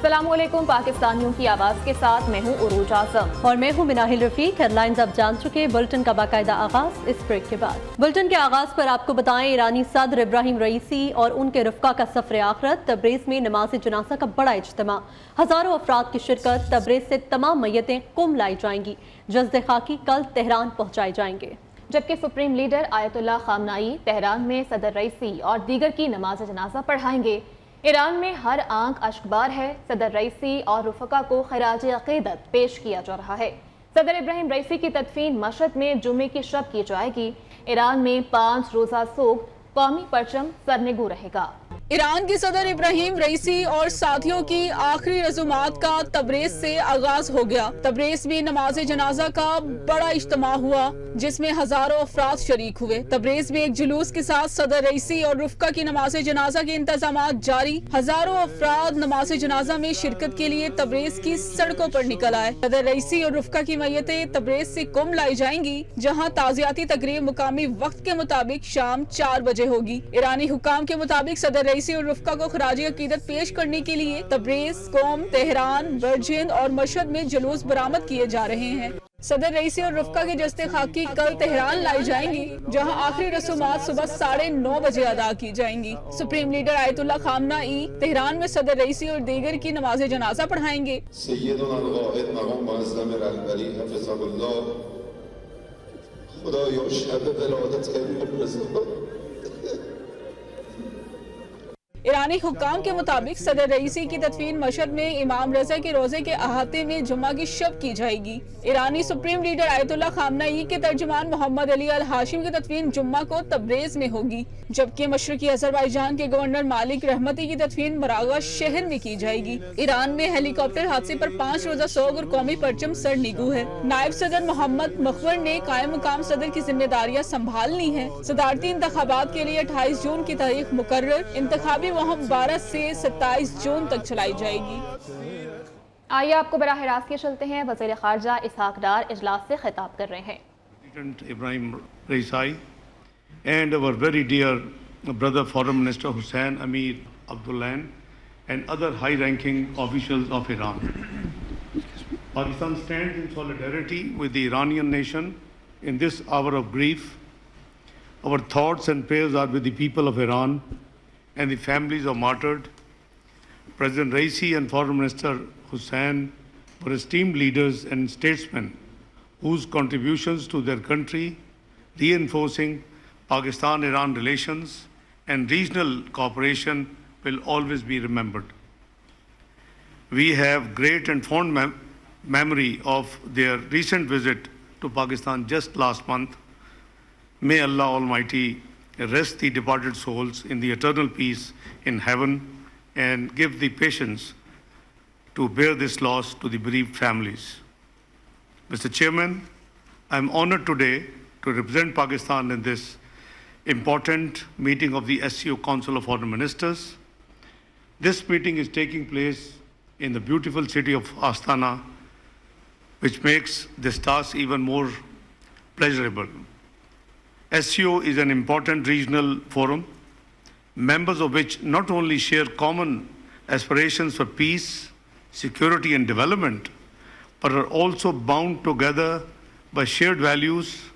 السلام علیکم، پاکستانیوں کی آواز کے ساتھ میں ہوں عروج اعظم اور میں ہوں مناہل رفیق۔ ہیڈ لائنز اب جان چکے، بلٹن کا باقاعدہ آغاز اس بریک کے بعد۔ بلٹن کے آغاز پر آپ کو بتائیں، ایرانی صدر ابراہیم رئیسی اور ان کے رفقا کا سفر آخرت۔ تبریز میں نماز جنازہ کا بڑا اجتماع، ہزاروں افراد کی شرکت۔ تبریز سے تمام میتیں قم لائی جائیں گی، جسد خاکی کل تہران پہنچائے جائیں گے۔ جبکہ سپریم لیڈر آیت اللہ خامنائی تہران میں صدر رئیسی اور دیگر کی نماز جنازہ پڑھائیں گے۔ ایران میں ہر آنکھ اشکبار ہے، صدر رئیسی اور رفقا کو خراج عقیدت پیش کیا جا رہا ہے۔ صدر ابراہیم رئیسی کی تدفین مشہد میں جمعے کی شب کی جائے گی۔ ایران میں 5 روزہ سوگ، قومی پرچم سرنگو رہے گا۔ ایران کے صدر ابراہیم رئیسی اور ساتھیوں کی آخری رسومات کا تبریز سے آغاز ہو گیا۔ تبریز میں نماز جنازہ کا بڑا اجتماع ہوا، جس میں ہزاروں افراد شریک ہوئے۔ تبریز میں ایک جلوس کے ساتھ صدر رئیسی اور رفقا کی نماز جنازہ کے انتظامات جاری۔ ہزاروں افراد نماز جنازہ میں شرکت کے لیے تبریز کی سڑکوں پر نکل آئے۔ صدر رئیسی اور رفقا کی میتیں تبریز سے قم لائی جائیں گی، جہاں تعزیتی تقریب مقامی وقت کے مطابق شام 4 بجے ہوگی۔ ایرانی حکام کے مطابق صدر رئیسی اور رفقا کو خراج عقیدت پیش کرنے کے لیے تبریز، قم، تہران، برجند اور مشہد میں جلوس برآمد کیے جا رہے ہیں۔ صدر رئیسی اور رفقا کی جسد خاکی کل تہران لائی جائیں گی، جہاں آخری رسومات صبح 9:30 بجے ادا کی جائیں گی۔ سپریم لیڈر آیت اللہ خامنائی تہران میں صدر رئیسی اور دیگر کی نماز جنازہ پڑھائیں گے۔ سیدنا القائد مقام معظم رهبری حفظه الله خدایا شب ولادت امام رضا ایرانی حکام کے مطابق صدر رئیسی کی تدفین مشہد میں امام رضا کے روضے کے احاطے میں جمعہ کی شب کی جائے گی۔ ایرانی سپریم لیڈر آیت اللہ خامنائی کے ترجمان محمد علی الہاشم کی تدفین جمعہ کو تبریز میں ہوگی، جبکہ مشرقی آذربائیجان کے گورنر مالک رحمتی کی تدفین مراغہ شہر میں کی جائے گی۔ ایران میں ہیلی کاپٹر حادثے پر 5 روزہ سوگ اور قومی پرچم سر نگو ہے۔ نائب صدر محمد مخور نے قائم مقام صدر کی ذمہ داریاں سنبھال لی ہیں۔ صدارتی انتخابات کے لیے 28 جون کی تاریخ مقرر، انتخابی مہم 12 سے 27 جون تک چلائی جائے گی۔ آئیے آپ کو براہ راست کے چلتے ہیں، وزیر خارجہ اسحاق ڈار اجلاس سے خطاب کر رہے ہیں۔ President Ibrahim Raisi and our very dear brother Foreign Minister Hussein Amir Abdullahian and other high-ranking officials of Iran. Pakistan stands in solidarity with the Iranian nation in this hour of grief. Our thoughts and prayers are with the people of Iran and the families of martyred. President Raisi and Foreign Minister Hussein were esteemed leaders and statesmen whose contributions to their country, reinforcing Pakistan-Iran relations and regional cooperation, will always be remembered. We have great and fond memory of their recent visit to Pakistan just last month. May Allah Almighty rest the departed souls in the eternal peace in heaven and give the patience to bear this loss to the bereaved families. Mr. Chairman, I am honored today to represent Pakistan in this important meeting of the SCO Council of Foreign Ministers. This meeting is taking place in the beautiful city of Astana, which makes this task even more pleasurable. SCO is an important regional forum, members of which not only share common aspirations for peace, security and development, but are also bound together by shared values,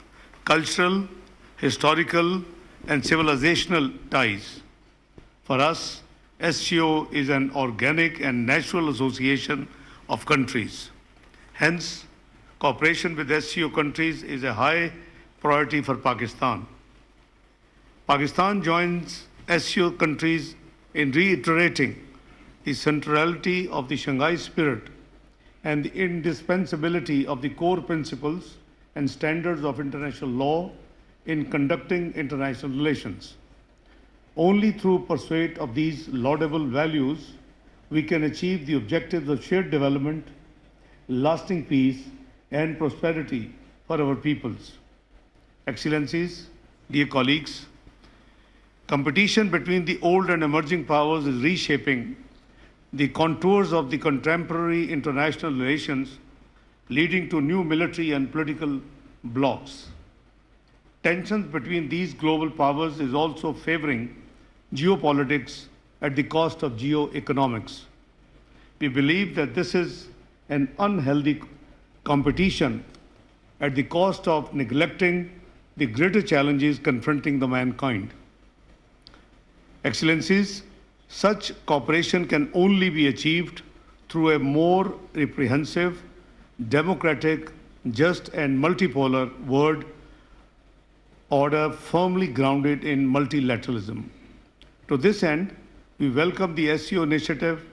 cultural, historical and civilizational ties. For us, SCO is an organic and natural association of countries. Hence, cooperation with SCO countries is a high priority for Pakistan. Pakistan joins SCO countries in reiterating the centrality of the Shanghai spirit and the indispensability of the core principles and standards of international law in conducting international relations. Only through pursuit of these laudable values we can achieve the objectives of shared development, lasting peace and prosperity for our peoples. Excellencies, dear colleagues, competition between the old and emerging powers is reshaping the contours of the contemporary international relations, leading to new military and political blocs. Tensions between these global powers is also favoring geopolitics at the cost of geoeconomics. We believe that this is an unhealthy competition at the cost of neglecting the greater challenges confronting the mankind. Excellencies, such cooperation can only be achieved through a more reprehensive, democratic, just and multipolar world order firmly grounded in multilateralism. To this end, we welcome the SCO initiative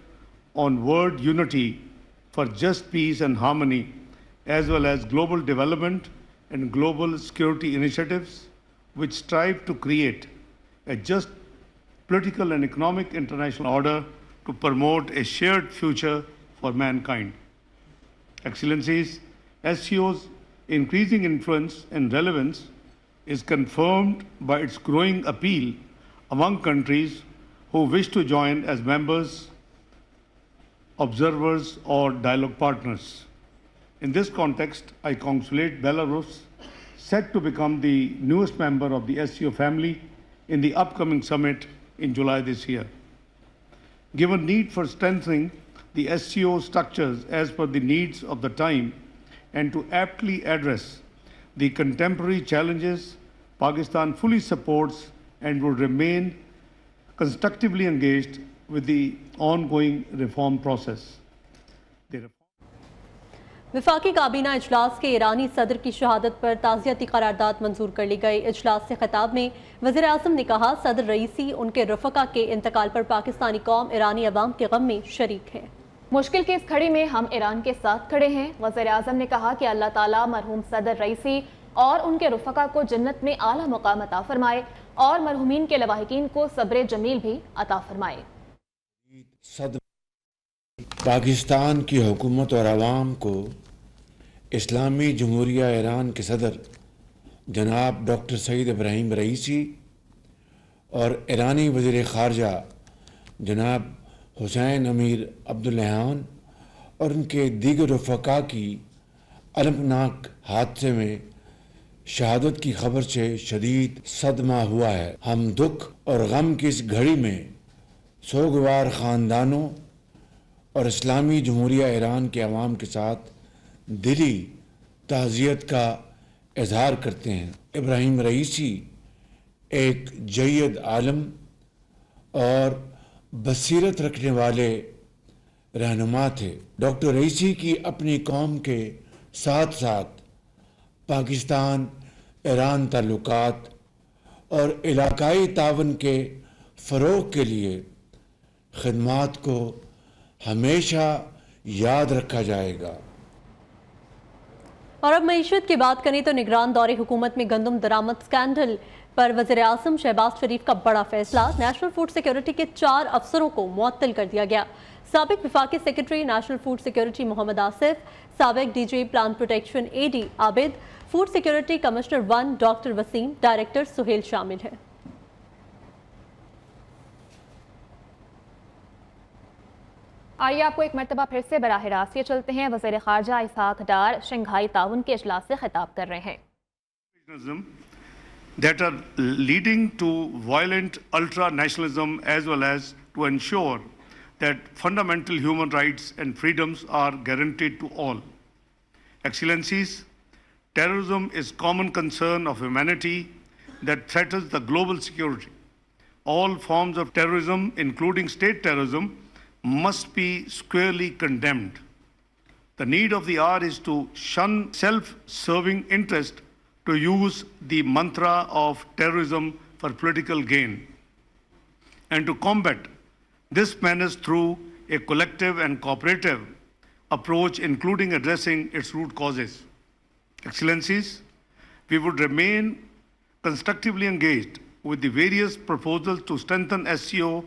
on world unity for just peace and harmony, as well as global development and global security initiatives which strive to create a just political and economic international order to promote a shared future for mankind. Excellencies, SCO's increasing influence and relevance is confirmed by its growing appeal among countries who wish to join as members, observers, or dialogue partners. In this context, I congratulate Belarus, set to become the newest member of the SCO family in the upcoming summit in July this year. Given need for strengthening the SCO structures as per the needs of the time and to aptly address the contemporary challenges, Pakistan fully supports and will remain constructively engaged with the ongoing reform process. वफाकी काबीना इजलास के ईरानी सदर की शहादत पर ताज़ियती करारदाद मंजूर कर ली गई। इजलास से खिताब में वज़ीर आज़म ने कहा, सदर रईसी उनके रफ़का के इंतकाल पर पाकिस्तानी कौम ईरानी अवाम के गम में शरीक है। मुश्किल की इस घड़ी में हम ईरान के साथ खड़े हैं। वज़ीर आज़म ने कहा कि अल्लाह ताला मरहूम सदर रईसी और उनके रफ़का को जन्नत में आला मुकाम अता फरमाए और मरहूमीन के लवाहिकीन को सब्र जमील भी अता फरमाए। पाकिस्तान की हुकूमत और आवाम को इस्लामी जमहूरिया ईरान के सदर जनाब डॉक्टर सईद इब्राहिम रईसी और ईरानी वज़ीर ख़ारजा जनाब हुसैन अमीर अब्दुल्लान और उनके दीगर रफ़का की अलमनाक हादसे में शहादत की खबर से शदीद सदमा हुआ है। हम दुख और गम की इस घड़ी में सोगवार ख़ानदानों और इस्लामी जमहूरिया ईरान के अवाम के साथ दिली ताज़ियत का इजहार करते हैं। इब्राहिम रईसी एक जय्यद आलम और बसीरत रखने वाले रहनुमा थे। डॉक्टर रईसी की अपनी कौम के साथ साथ पाकिस्तान ईरान ताल्लुकात और इलाकाई तावन के फ़रोग़ के लिए खिदमात को हमेशा याद रखा जाएगा। और अब मईशत की बात करें तो निगरान दौरे हुकूमत में गंदम दरामद स्कैंडल पर वज़ीर आज़म शहबाज शरीफ का बड़ा फैसला। नेशनल फूड सिक्योरिटी के 4 अफसरों को मुअत्तल कर दिया गया। साबिक वफाकी secretary national food security Mohammad Asif, साबिक DG plan protection AD Abid, food security commissioner 1 doctor Waseem, director Sohail शामिल हैं। आइए आपको एक मरतबा फिर से बराह रास्त ये चलते हैं। वज़ीर ख़ारजा इसहाक डार शंघाई ताउन के इजलास से खिताब कर रहे हैं। That are leading to violent ultra-nationalism as well as to ensure that fundamental human rights and freedoms are guaranteed to all. Excellencies, terrorism is common concern of humanity that threatens the global security. All forms of terrorism, including state terrorism, must be squarely condemned. The need of the hour is to shun self-serving interest to use the mantra of terrorism for political gain and to combat this menace through a collective and cooperative approach, including addressing its root causes. Excellencies, we would remain constructively engaged with the various proposals to strengthen SCO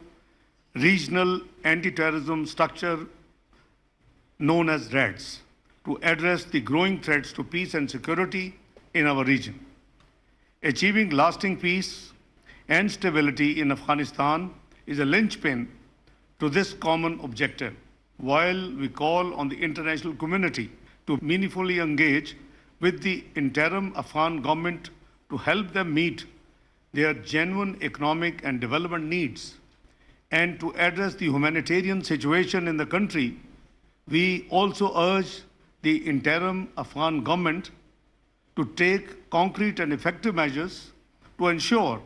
regional anti-terrorism structure known as RADS to address the growing threats to peace and security in our region. Achieving lasting peace and stability in Afghanistan is a linchpin to this common objective. While we call on the international community to meaningfully engage with the interim Afghan government to help them meet their genuine economic and development needs and to address the humanitarian situation in the country, We also urge the interim Afghan government to take concrete and effective measures to ensure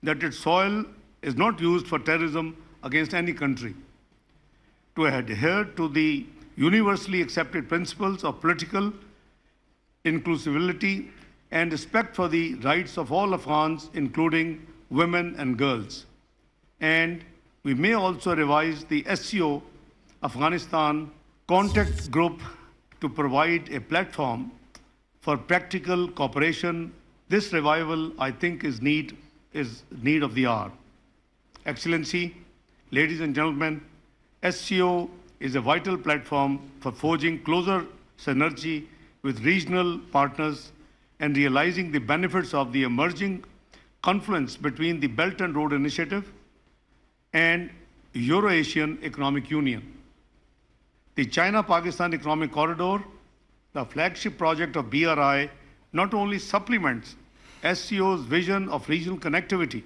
that its soil is not used for terrorism against any country, to adhere to the universally accepted principles of political inclusivity and respect for the rights of all Afghans, including women and girls. And we may also revise the SCO Afghanistan contact group to provide a platform for practical cooperation. This revival, I think, is need of the hour. Excellency, ladies and gentlemen, SCO is a vital platform for forging closer synergy with regional partners and realizing the benefits of the emerging confluence between the Belt and Road Initiative and Euro-Asian Economic Union. The China-Pakistan Economic Corridor, the flagship project of BRI, not only supplements SCO's vision of regional connectivity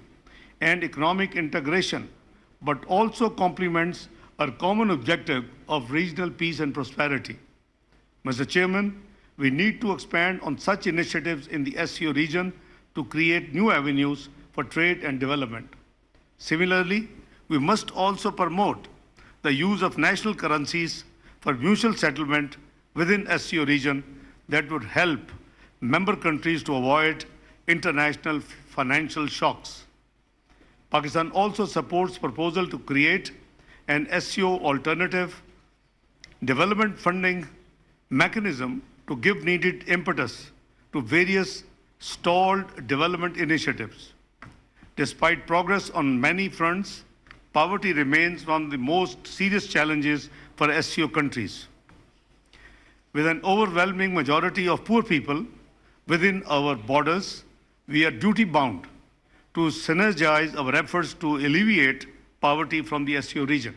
and economic integration, but also complements our common objective of regional peace and prosperity. Mr. Chairman, we need to expand on such initiatives in the SCO region to create new avenues for trade and development. Similarly, we must also promote the use of national currencies for mutual settlement within SCO region that would help member countries to avoid international financial shocks. Pakistan also supports proposal to create an SCO alternative development funding mechanism to give needed impetus to various stalled development initiatives. Despite progress on many fronts, poverty remains one of the most serious challenges for SCO countries. With an overwhelming majority of poor people within our borders, we are duty-bound to synergize our efforts to alleviate poverty from the SCO region.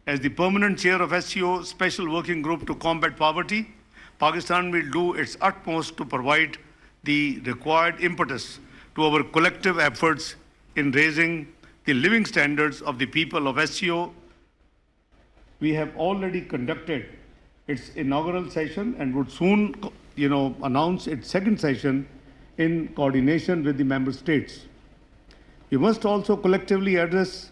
As the permanent chair of SCO Special Working Group to combat poverty, Pakistan will do its utmost to provide the required impetus to our collective efforts in raising the living standards of the people of SCO. We have already conducted its inaugural session and would soon, announce its second session in coordination with the member states. We must also collectively address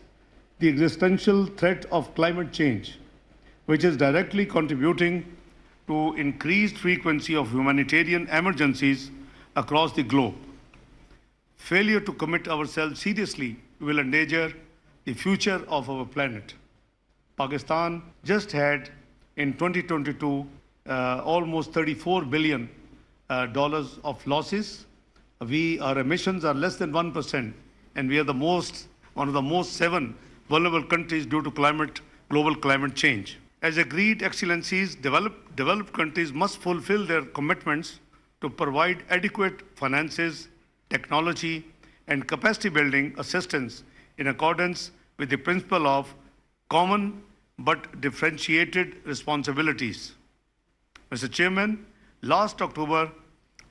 the existential threat of climate change, which is directly contributing to increased frequency of humanitarian emergencies across the globe. Failure to commit ourselves seriously will endanger the future of our planet. Pakistan just had in 2022 almost $34 billion of losses. Our emissions are less than 1%, and we are one of the most 7 vulnerable countries due to global climate change. As agreed, Excellencies, developed countries must fulfill their commitments to provide adequate finances, technology, and capacity building assistance in accordance with the principle of common but differentiated responsibilities. Mr. Chairman, last October,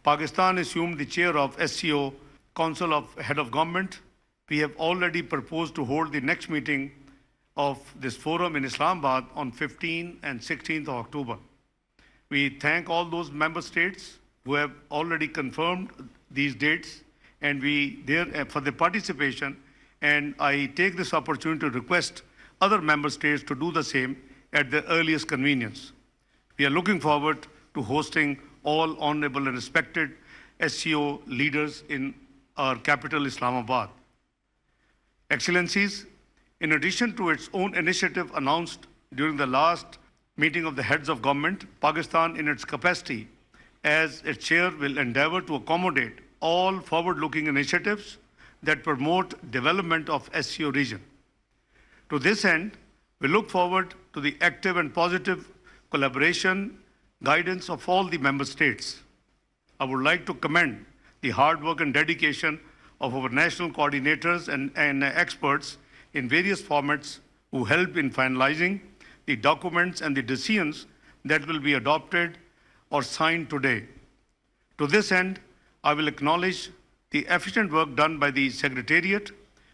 Pakistan assumed the chair of SCO, Council of Head of Government. We have already proposed to hold the next meeting of this forum in Islamabad on 15th and 16th of October. We thank all those member states who have already confirmed these dates and for the participation, and I take this opportunity to request other member states to do the same at their earliest convenience. We are looking forward to hosting all honorable and respected SCO leaders in our capital, Islamabad. Excellencies, in addition to its own initiative announced during the last meeting of the heads of government, Pakistan in its capacity as its chair will endeavor to accommodate all forward-looking initiatives that promote development of SCO region. To this end, we look forward to the active and positive collaboration, guidance of all the member states. I would like to commend the hard work and dedication of our national coordinators and experts in various formats who help in finalizing the documents and the decisions that will be adopted or signed today. To this end, I will acknowledge the efficient work done by the Secretariat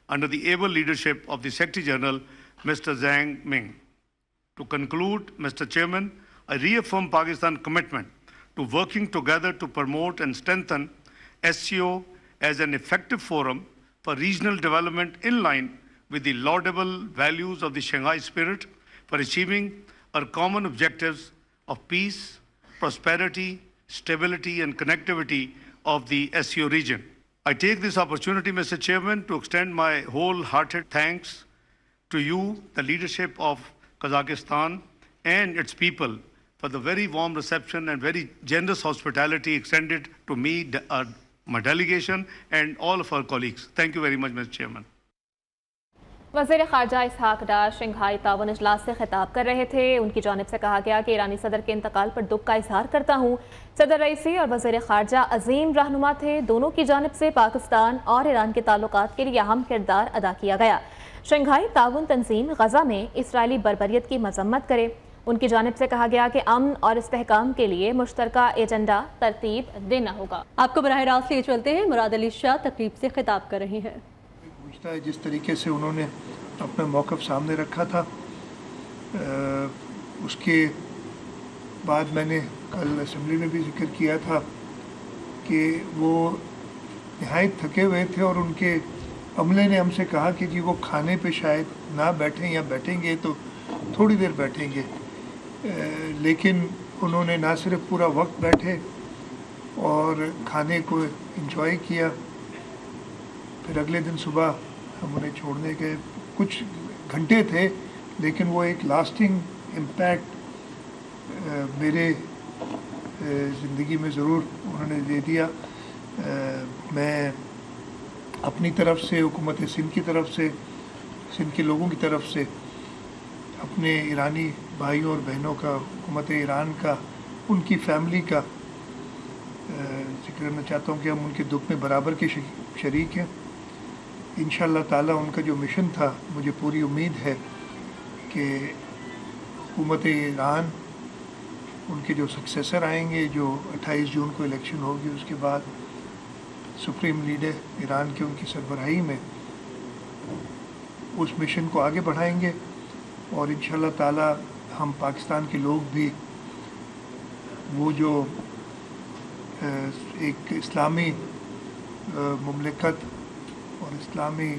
under the able leadership of the Secretary General, Mr. Zhang Ming. To conclude, Mr. Chairman, I reaffirm Pakistan's commitment to working together to promote and strengthen SCO as an effective forum for regional development in line with the laudable values of the Shanghai spirit for achieving our common objectives of peace, prosperity, stability and connectivity of the SCO region. I take this opportunity, Mr. Chairman, to extend my wholehearted thanks to you, the leadership of Kazakhstan and its people, for the very warm reception and very generous hospitality extended to me, my delegation and all of our colleagues. Thank you very much, Mr. Chairman. वज़ीर ख़ारजा इसहाक़ डार Shanghai ताउन इजलास से खिताब कर रहे थे। उनकी जानिब से कहा गया कि ईरानी सदर के इंतकाल पर दुख का इजहार करता हूँ। सदर रईसी और वज़ीर ख़ारजा अजीम रहनुमा थे। दोनों की जानिब से पाकिस्तान और ईरान के ताल्लुकात के लिए अहम किरदार अदा किया गया। शंघाई ताउन तंजीम गज़ा में इसराइली बर्बरियत की मजम्मत करे। उनकी जानिब से कहा गया कि अमन और इस्तेहकाम के लिए मुश्तरका एजेंडा तरतीब देना होगा। आपको बराह रास्त लिए चलते हैं, मुराद अली शाह तकरीब से खिताब कर रहे हैं। जिस तरीके से उन्होंने अपना मौक़िफ़ सामने रखा था, उसके बाद मैंने कल असेंबली में भी जिक्र किया था कि वो नहायत थके हुए थे और उनके अमले ने हमसे कहा कि जी वो खाने पे शायद ना बैठें या बैठेंगे तो थोड़ी देर बैठेंगे, लेकिन उन्होंने ना सिर्फ पूरा वक्त बैठे और खाने को एंजॉय किया। फिर अगले दिन सुबह हम उन्हें छोड़ने गए। कुछ घंटे थे, लेकिन वो एक लास्टिंग इम्पैक्ट मेरे ज़िंदगी में ज़रूर उन्होंने दे दिया। मैं अपनी तरफ से, हुकूमत सिंध की तरफ से, सिंध के लोगों की तरफ से अपने ईरानी भाइयों और बहनों का, हुकूमत ईरान का, उनकी फैमिली का जिक्र करना चाहता हूँ कि हम उनके दुख में बराबर के शरीक हैं। इंशाअल्लाह ताला उनका जो मिशन था, मुझे पूरी उम्मीद है कि हुकूमत ईरान, उनके जो सक्सेसर आएंगे, जो 28 जून को इलेक्शन होगी, उसके बाद सुप्रीम लीडर ईरान की उनकी सरबराही में उस मिशन को आगे बढ़ाएंगे और इंशाअल्लाह ताला हम पाकिस्तान के लोग भी वो जो एक इस्लामी मुमलिकत और इस्लामी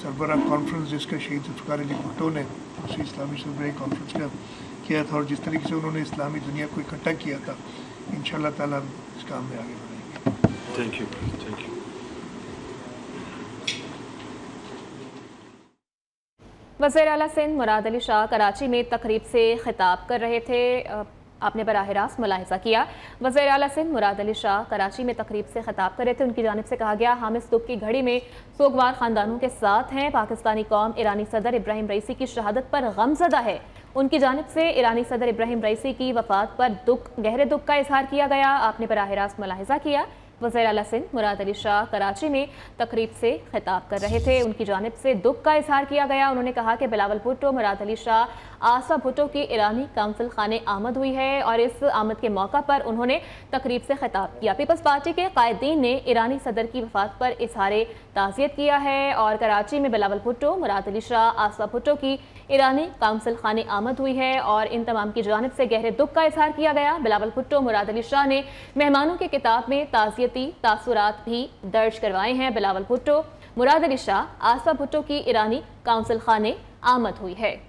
सरबराह कॉन्फ्रेंस जिसका शहीद ज़ुल्फ़िकार अली भुट्टो ने उसी इस्लामी सरबराही कॉन्फ्रेंस का किया था और जिस तरीके से उन्होंने इस्लामी दुनिया को इकट्ठा किया था, इंशाअल्लाह ताला इस काम में आगे बढ़ेंगे। Thank you, thank you. वज़ीर आला सिंध मुराद अली शाह कराची में तकरीब से खिताब कर रहे थे। आपने बराह रास्त मुलाहिज़ा किया। वज़ीर आला सिंध मुराद अली शाह कराची में तकरीब से खिताब कर रहे थे। उनकी जानिब से कहा गया, हम इस दुख की घड़ी में सोगवार ख़ानदानों के साथ हैं। पाकिस्तानी कौम ईरानी सदर इब्राहिम रईसी की शहादत पर गमज़दा है। उनकी जानिब से ईरानी सदर इब्राहिम रईसी की वफ़ात पर गहरे दुख का इजहार किया गया। आपने बराह रास्त मुलाहिज़ा किया। वज़ीर आला सिंध मुराद अली शाह कराची में तकरीब से खिताब कर रहे थे। उनकी जानिब से दुख का इजहार किया गया। उन्होंने कहा कि बिलावल भुट्टो, मुराद अली शाह, आसफ़ा भुट्टो की ईरानी काउंसिल खाने आमद हुई है और इस आमद के मौका पर उन्होंने तकरीब से खिताब किया। पीपल्स पार्टी के कायदीन ने ईरानी सदर की वफ़ात पर इजहार ताज़ियत किया है और कराची में बिलावल भुट्टो, मुराद अली शाह, आसफ़ा भुट्टो की ईरानी काउंसिल खाने आमद हुई है और इन तमाम की जानिब से गहरे दुख का इजहार किया गया। बिलावल भुट्टो, मुराद अली शाह ने मेहमानों के किताब में ताज़ियती तासुरात भी दर्ज करवाए हैं। बिलावल भुट्टो, मुराद अली शाह, आसफ़ा भुट्टो की ईरानी काउंसिल खाने आमद हुई है।